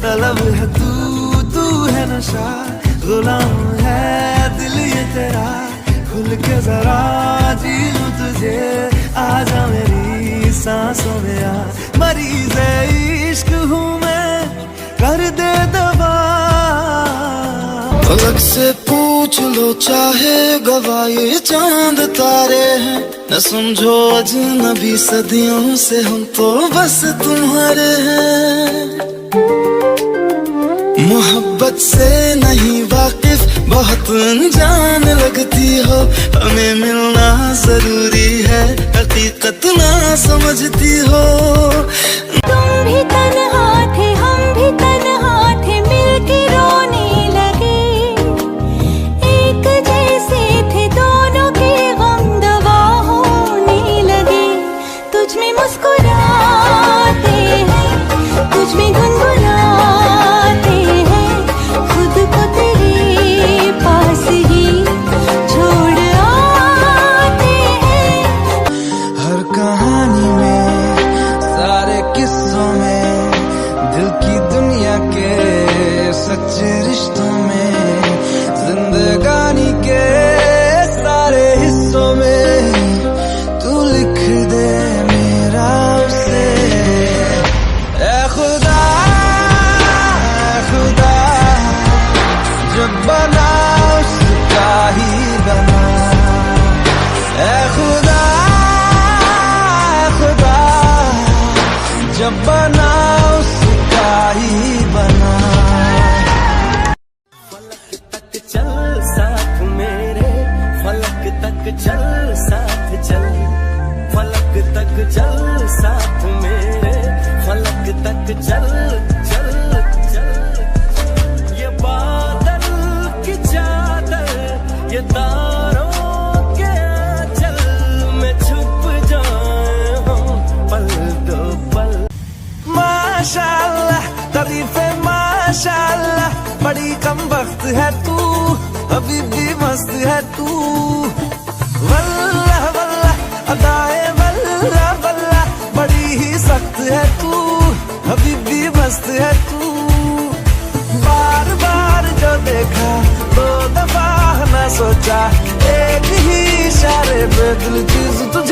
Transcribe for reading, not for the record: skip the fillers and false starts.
तलब है तू, तू है नशा, गुलाम है दिल ये तेरा, खुल के जरा जी लूं तुझे, आजा मेरी सांसों में आ, मरीज़ इश्क हूँ मैं, कर दे दवा। अलग से पूछ लो चाहे गवाह ये चांद तारे हैं, न समझो अजनबी सदियों से हम तो बस तुम्हारे हैं। मोहब्बत से नहीं वाकिफ बहुत अनजान लगती हो, हमें मिलना जरूरी है हकीकत ना समझती हो। तुम भी तन्हा थे हम भी तन्हा थे, मिलके रोने लगे, एक जैसे थे दोनों के गम दवा होने लगे। तुझ में मुस्कुराते हैं, तुझ में गुनगुनाते हैं, खुद को तेरे पास ही छोड़ आते हैं। हर कहानी में सारे किस्सों में दिल की दुनिया के सच्चे रिश्तों में जिंदगानी के सारे हिस्सों में तू लिख दे मेरा उसे। ऐ खुदा खुदा जब बना उसका ही बना। ऐ खुदा खुदा जब बना उसका ही बना। फलक तक चल साथ मेरे, फलक तक चल साथ चल, फलक तक चल साथ मेरे, फलक तक चल चल चल। ये बादल की चादर, ये तारों के आंचल में छुप जाए हम पल दो पल। माशाअल्लाह तारीफे माशाअल्लाह, बड़ी कम वक्त है तू, अभी भी मस्त है तू। वल्लाह वल्लाह अदाए वल्लाह वल्लाह, बड़ी ही सख्त है तू, अभी भी मस्त है तू। बार बार जो देखा दो दफा न सोचा, एक ही इशारे पे दिल चीज तुझे